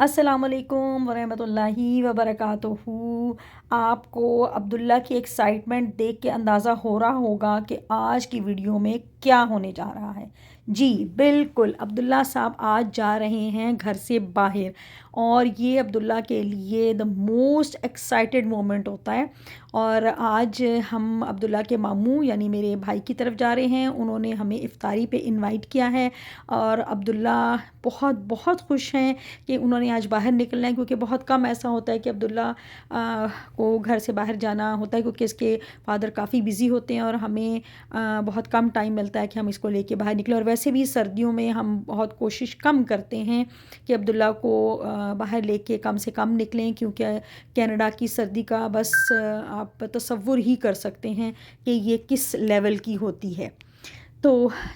अस्सलामुअलैकुम वरहमतुल्लाहि वबरकातुहू। आपको अब्दुल्ला की एक्साइटमेंट देख के अंदाज़ा हो रहा होगा कि आज की वीडियो में क्या होने जा रहा है। जी बिल्कुल, अब्दुल्ला साहब आज जा रहे हैं घर से बाहर और ये अब्दुल्ला के लिए द मोस्ट एक्साइटेड मोमेंट होता है। और आज हम अब्दुल्ला के मामू यानी मेरे भाई की तरफ जा रहे हैं। उन्होंने हमें इफ्तारी पे इनवाइट किया है और अब्दुल्ला बहुत बहुत खुश हैं कि उन्होंने आज बाहर निकलना है, क्योंकि बहुत कम ऐसा होता है कि अब्दुल्ला को घर से बाहर जाना होता है, क्योंकि इसके फादर काफ़ी बिज़ी होते हैं और हमें बहुत कम टाइम मिलता है कि हम इसको लेके बाहर निकलें। और वैसे भी सर्दियों में हम बहुत कोशिश कम करते हैं कि अब्दुल्ला को बाहर लेके कम से कम निकलें, क्योंकि कनाडा की सर्दी का बस आप तसव्वुर ही कर सकते हैं कि ये किस लेवल की होती है। तो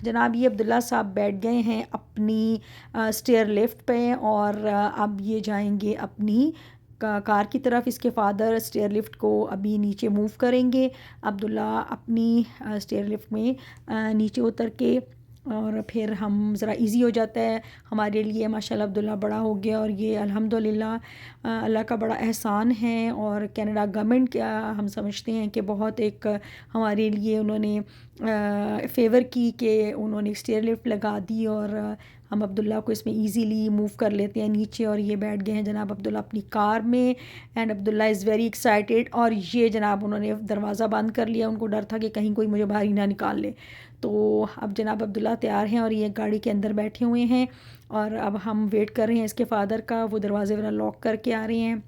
जनाब ये अब्दुल्ला साहब बैठ गए हैं अपनी स्टेयर लिफ्ट पे और अब ये जाएंगे अपनी कार की तरफ। इसके फादर स्टेयर लिफ्ट को अभी नीचे मूव करेंगे। अब्दुल्ला अपनी स्टेयर लिफ्ट में नीचे उतर के और फिर हम ज़रा इजी हो जाता है हमारे लिए। माशाल्लाह अब्दुल्ला बड़ा हो गया और ये अल्हम्दुलिल्लाह अल्लाह का बड़ा एहसान है। और कनाडा गवर्नमेंट का हम समझते हैं कि बहुत एक हमारे लिए उन्होंने फ़ेवर की कि उन्होंने स्टेयर लिफ्ट लगा दी और हम अब्दुल्ला को इसमें इजीली मूव कर लेते हैं नीचे। और ये बैठ गए हैं जनाब अब्दुल्ला अपनी कार में and Abdullah is very excited. और ये जनाब उन्होंने दरवाज़ा बंद कर लिया, उनको डर था कि कहीं कोई मुझे बाहर ही ना निकाल ले। तो अब जनाब अब्दुल्ला तैयार हैं और ये गाड़ी के अंदर बैठे हुए हैं और अब हम वेट कर रहे हैं इसके फादर का। वो दरवाज़े वगैरह लॉक करके आ रहे हैं।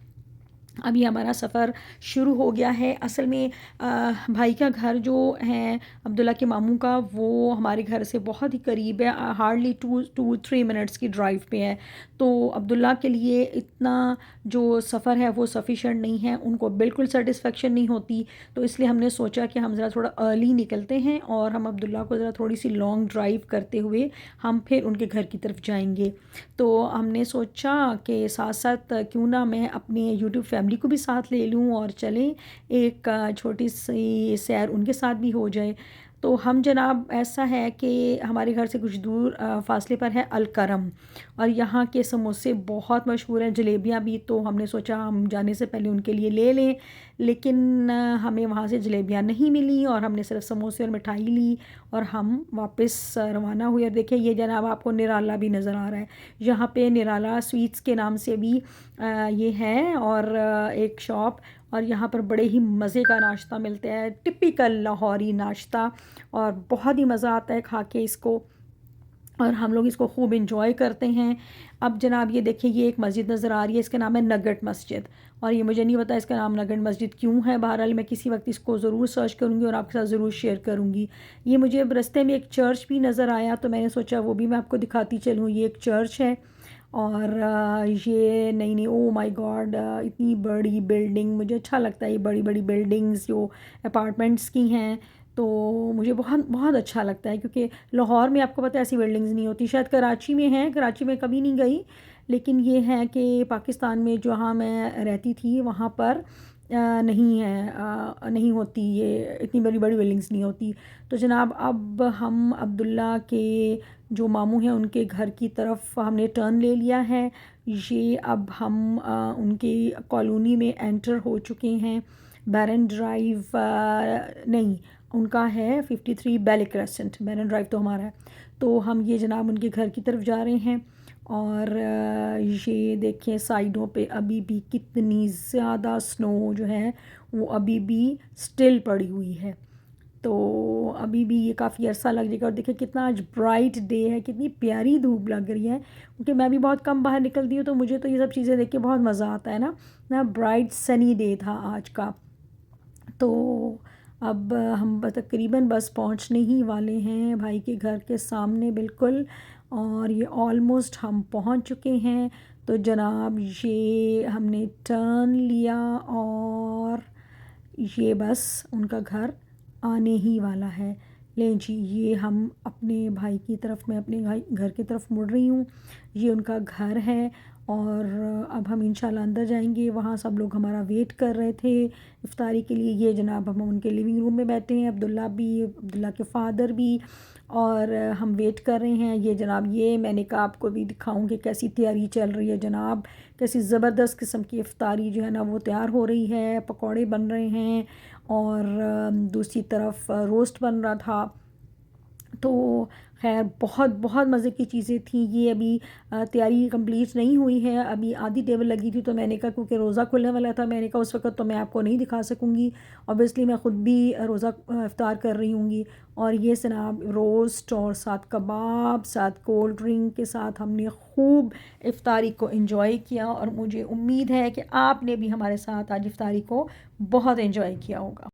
अभी हमारा सफ़र शुरू हो गया है। असल में भाई का घर जो है अब्दुल्ला के मामू का, वो हमारे घर से बहुत ही करीब है। हार्डली 2-3 मिनट्स की ड्राइव पे है। तो अब्दुल्ला के लिए इतना जो सफ़र है वो सफ़िशेंट नहीं है, उनको बिल्कुल सेटिस्फेक्शन नहीं होती। तो इसलिए हमने सोचा कि हम ज़रा थोड़ा अर्ली निकलते हैं और हम अब्दुल्ला को ज़रा थोड़ी सी लॉन्ग ड्राइव करते हुए हम फिर उनके घर की तरफ जाएंगे। तो हमने सोचा कि साथ साथ क्यों ना मैं अपने यूट्यूब फैमिली को भी साथ ले लूँ और चलें, एक छोटी सी सैर उनके साथ भी हो जाए। तो हम जनाब ऐसा है कि हमारे घर से कुछ दूर फासले पर है अलकरम और यहाँ के समोसे बहुत मशहूर हैं, जलेबियाँ भी। तो हमने सोचा हम जाने से पहले उनके लिए ले लें, लेकिन हमें वहाँ से जलेबियाँ नहीं मिली और हमने सिर्फ समोसे और मिठाई ली और हम वापस रवाना हुए। और देखिए ये जनाब आपको निराला भी नज़र आ रहा है। यहाँ पे निराला स्वीट्स के नाम से भी ये है और एक शॉप, और यहाँ पर बड़े ही मज़े का नाश्ता मिलता है, टिपिकल लाहौरी नाश्ता, और बहुत ही मज़ा आता है खा के इसको और हम लोग इसको खूब इंजॉय करते हैं। अब जनाब ये देखिए ये एक मस्जिद नज़र आ रही है, इसका नाम है नगट मस्जिद। और ये मुझे नहीं पता इसका नाम नगट मस्जिद क्यों है, बहरहाल मैं किसी वक्त इसको ज़रूर सर्च करूँगी और आपके साथ ज़रूर शेयर करूँगी। ये मुझे अब रास्ते में एक चर्च भी नज़र आया तो मैंने सोचा वो भी मैं आपको दिखाती चलूँ। ये एक चर्च है और ये नई नई, ओ माय गॉड, इतनी बड़ी बिल्डिंग। मुझे अच्छा लगता है ये बड़ी बड़ी बिल्डिंग्स जो अपार्टमेंट्स की हैं, तो मुझे बहुत बहुत अच्छा लगता है, क्योंकि लाहौर में आपको पता है ऐसी बिल्डिंग्स नहीं होती। शायद कराची में है, कराची में कभी नहीं गई, लेकिन ये है कि पाकिस्तान में जहाँ मैं रहती थी वहाँ पर नहीं है, नहीं होती, ये इतनी बड़ी बड़ी बिल्डिंग्स नहीं होती। तो जनाब अब हम अब्दुल्ला के जो मामू हैं उनके घर की तरफ हमने टर्न ले लिया है। ये अब हम उनकी कॉलोनी में एंटर हो चुके हैं। बैरन ड्राइव नहीं, उनका है 53 बैले क्रेसेंट, बैरन ड्राइव तो हमारा है। तो हम ये जनाब उनके घर की तरफ जा रहे हैं और ये देखें साइडों पे अभी भी कितनी ज़्यादा स्नो जो है वो अभी भी स्टिल पड़ी हुई है। तो अभी भी ये काफ़ी अरसा लग जाएगा। और देखिए कितना आज ब्राइट डे है, कितनी प्यारी धूप लग रही है, क्योंकि मैं भी बहुत कम बाहर निकलती हूँ तो मुझे तो ये सब चीज़ें देख के बहुत मज़ा आता है ना ब्राइट सनी डे था आज का। तो अब हम तकरीबन बस पहुंचने ही वाले हैं भाई के घर के सामने बिल्कुल, और ये ऑलमोस्ट हम पहुंच चुके हैं। तो जनाब ये हमने टर्न लिया और ये बस उनका घर आने ही वाला है। लें जी, ये हम अपने भाई की तरफ, मैं अपने भाई घर की तरफ मुड़ रही हूँ। ये उनका घर है और अब हम इंशाल्लाह अंदर जाएंगे। वहाँ सब लोग हमारा वेट कर रहे थे इफ्तारी के लिए। ये जनाब हम उनके लिविंग रूम में बैठे हैं, अब्दुल्ला भी, अब्दुल्ला के फ़ादर भी, और हम वेट कर रहे हैं। ये जनाब, ये मैंने कहा आपको भी दिखाऊं कि कैसी तैयारी चल रही है जनाब, कैसी ज़बरदस्त किस्म की इफ्तारी जो है ना वो तैयार हो रही है। पकौड़े बन रहे हैं और दूसरी तरफ रोस्ट बन रहा था। तो खैर बहुत बहुत मज़े की चीज़ें थी। ये अभी तैयारी कंप्लीट नहीं हुई है, अभी आधी टेबल लगी थी। तो मैंने कहा क्योंकि रोज़ा खुलने वाला था, मैंने कहा उस वक्त तो मैं आपको नहीं दिखा सकूँगी, ऑब्वियसली मैं ख़ुद भी रोज़ा इफ्तार कर रही हूँगी। और ये जनाब रोस्ट और साथ कबाब, साथ कोल्ड ड्रिंक के साथ हमने खूब इफ्तारी को एंजॉय किया। और मुझे उम्मीद है कि आपने भी हमारे साथ आज इफ्तारी को बहुत एंजॉय किया होगा।